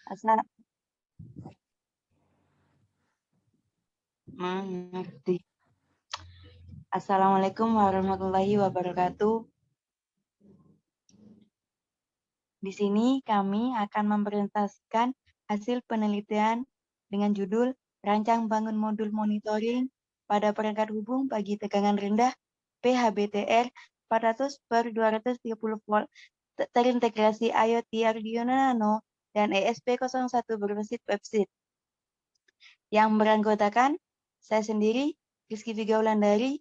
Asal mengerti. Assalamualaikum warahmatullahi wabarakatuh. Di sini kami akan mempresentasikan hasil penelitian dengan judul Rancang Bangun Modul Monitoring pada Perangkat Hubung bagi Tegangan Rendah PHBTR 400/230 volt terintegrasi IoT Arduino Nano dan ESP01 berbasis website. Yang beranggotakan saya sendiri, Rizky Viga Wulandari,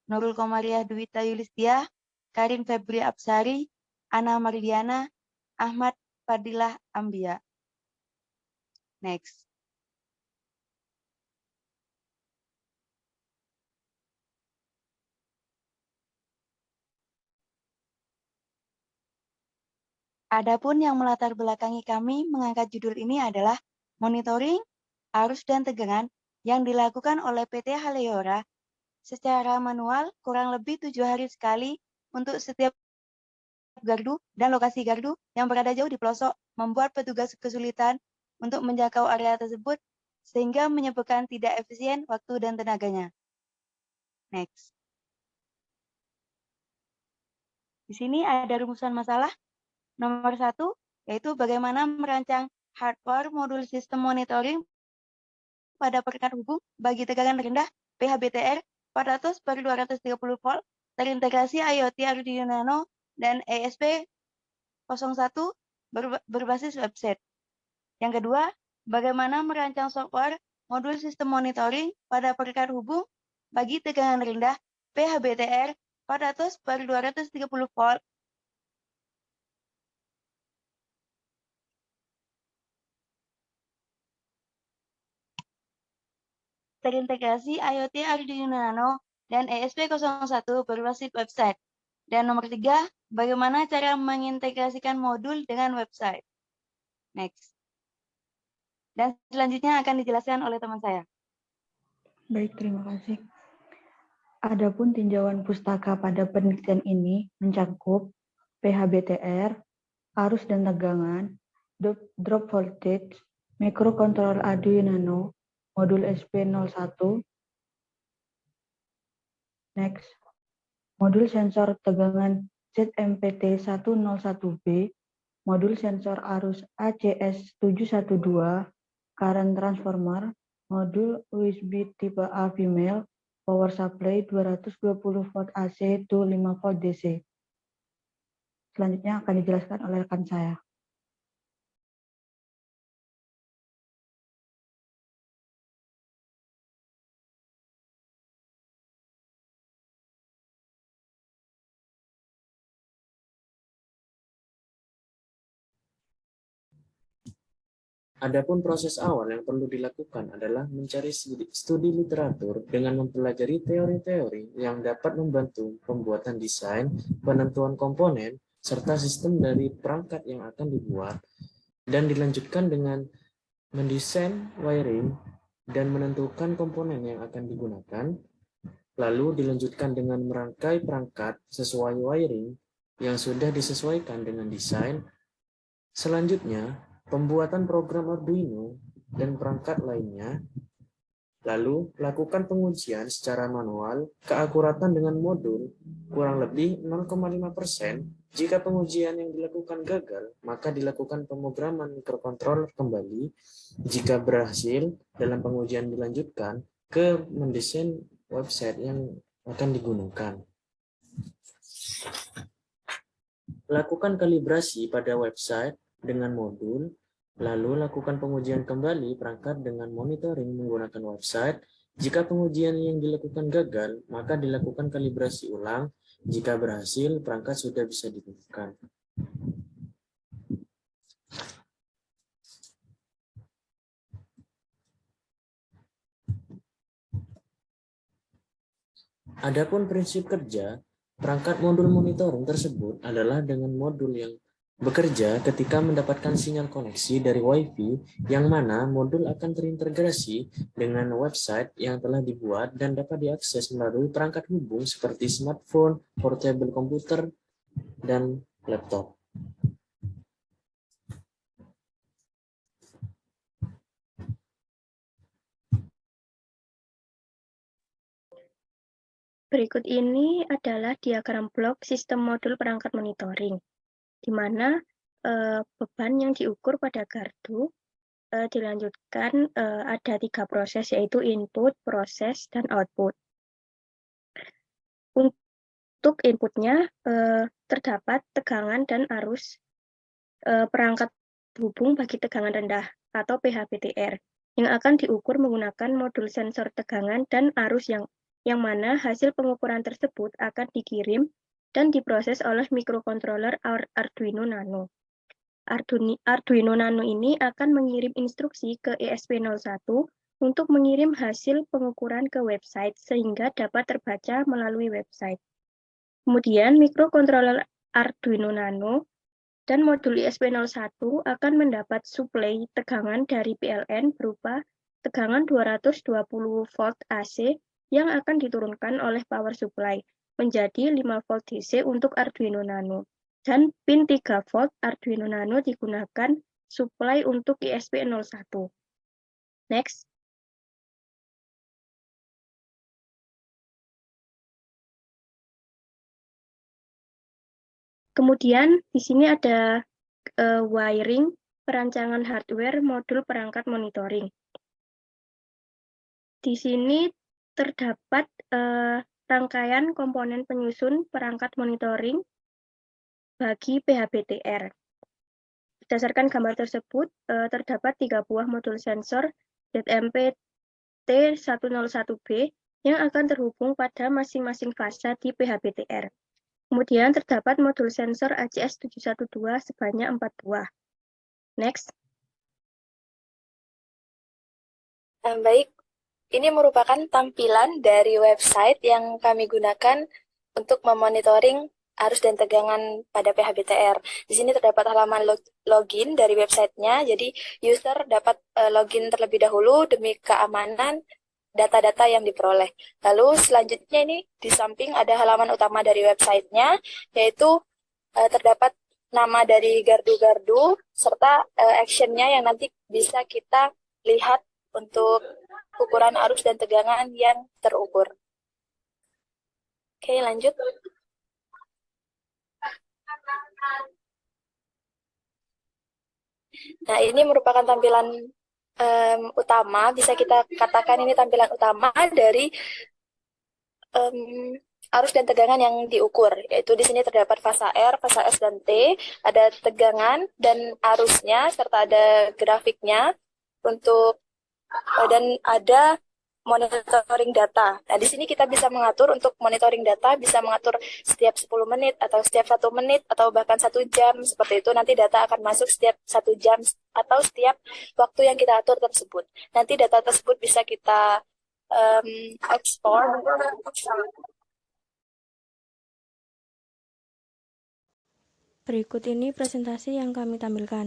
Nurul Komariah Dwita Yulistia, Karin Febri Absari, Ana Mardiana, Ahmad Fadilah Ambia. Next. Adapun yang melatar belakangi kami mengangkat judul ini adalah monitoring arus dan tegangan yang dilakukan oleh PT Haleora secara manual kurang lebih 7 hari sekali untuk setiap gardu dan lokasi gardu yang berada jauh di pelosok, membuat petugas kesulitan untuk menjangkau area tersebut sehingga menyebabkan tidak efisien waktu dan tenaganya. Next. Di sini ada rumusan masalah. Nomor 1, yaitu bagaimana merancang hardware modul sistem monitoring pada perangkat hubung bagi tegangan rendah PHBTR 400/230 volt terintegrasi IoT Arduino Nano dan ESP01 berbasis website. Yang kedua, bagaimana merancang software modul sistem monitoring pada perangkat hubung bagi tegangan rendah PHBTR 400/230 volt terintegrasi IoT Arduino Nano dan ESP01 berbasis website. Dan nomor 3, bagaimana cara mengintegrasikan modul dengan website. Next. Dan selanjutnya akan dijelaskan oleh teman saya. Baik, terima kasih. Adapun tinjauan pustaka pada penelitian ini mencakup PHBTR, arus dan tegangan, drop voltage, microcontroller Arduino Nano, modul SP01, next, modul sensor tegangan ZMPT101B, modul sensor arus ACS712, current transformer, modul USB tipe A female, power supply 220 volt AC to 5 volt DC. Selanjutnya akan dijelaskan oleh rekan saya. Adapun proses awal yang perlu dilakukan adalah mencari studi literatur dengan mempelajari teori-teori yang dapat membantu pembuatan desain, penentuan komponen, serta sistem dari perangkat yang akan dibuat, dan dilanjutkan dengan mendesain wiring dan menentukan komponen yang akan digunakan, lalu dilanjutkan dengan merangkai perangkat sesuai wiring yang sudah disesuaikan dengan desain. Selanjutnya, pembuatan program Arduino dan perangkat lainnya, lalu lakukan pengujian secara manual keakuratan dengan modul kurang lebih 0,5%. Jika pengujian yang dilakukan gagal, maka dilakukan pemrograman mikrokontroler kembali. Jika berhasil, dalam pengujian dilanjutkan ke mendesain website yang akan digunakan. Lakukan kalibrasi pada website dengan modul, lalu lakukan pengujian kembali perangkat dengan monitoring menggunakan website. Jika pengujian yang dilakukan gagal, maka dilakukan kalibrasi ulang. Jika berhasil, perangkat sudah bisa digunakan. Adapun prinsip kerja, perangkat modul monitoring tersebut adalah dengan modul yang bekerja ketika mendapatkan sinyal koneksi dari Wi-Fi, yang mana modul akan terintegrasi dengan website yang telah dibuat dan dapat diakses melalui perangkat hubung seperti smartphone, portable komputer, dan laptop. Berikut ini adalah diagram blok sistem modul perangkat monitoring, di mana beban yang diukur pada gardu dilanjutkan ada 3 proses, yaitu input, proses, dan output. Untuk inputnya terdapat tegangan dan arus perangkat hubung bagi tegangan rendah atau PHBTR yang akan diukur menggunakan modul sensor tegangan dan arus yang mana hasil pengukuran tersebut akan dikirim dan diproses oleh mikrokontroler Arduino Nano. Arduino Nano ini akan mengirim instruksi ke ESP01 untuk mengirim hasil pengukuran ke website sehingga dapat terbaca melalui website. Kemudian mikrokontroler Arduino Nano dan modul ISP01 akan mendapat suplai tegangan dari PLN berupa tegangan 220 volt AC yang akan diturunkan oleh power supply menjadi 5 volt DC untuk Arduino Nano. Dan pin 3 volt Arduino Nano digunakan suplai untuk ISP01. Next. Kemudian di sini ada wiring perancangan hardware modul perangkat monitoring. Di sini terdapat rangkaian komponen penyusun perangkat monitoring bagi PHBTR. Berdasarkan gambar tersebut, terdapat 3 buah modul sensor ZMP T101B yang akan terhubung pada masing-masing fase di PHBTR. Kemudian terdapat modul sensor ACS712 sebanyak 4 buah. Next. Baik, ini merupakan tampilan dari website yang kami gunakan untuk memonitoring arus dan tegangan pada PHBTR. Di sini terdapat halaman login dari websitenya, jadi user dapat login terlebih dahulu demi keamanan data-data yang diperoleh. Lalu selanjutnya ini di samping ada halaman utama dari websitenya, yaitu terdapat nama dari gardu-gardu serta actionnya yang nanti bisa kita lihat untuk ukuran arus dan tegangan yang terukur. Oke, lanjut. Nah, ini merupakan tampilan utama, bisa kita katakan ini tampilan utama dari arus dan tegangan yang diukur, yaitu di sini terdapat fasa R, fasa S, dan T, ada tegangan dan arusnya, serta ada grafiknya untuk dan ada monitoring data. Nah, di sini kita bisa mengatur untuk monitoring data, bisa mengatur setiap 10 menit, atau setiap 1 menit, atau bahkan 1 jam, seperti itu. Nanti data akan masuk setiap 1 jam, atau setiap waktu yang kita atur tersebut. Nanti data tersebut bisa kita ekspor. Berikut ini presentasi yang kami tampilkan.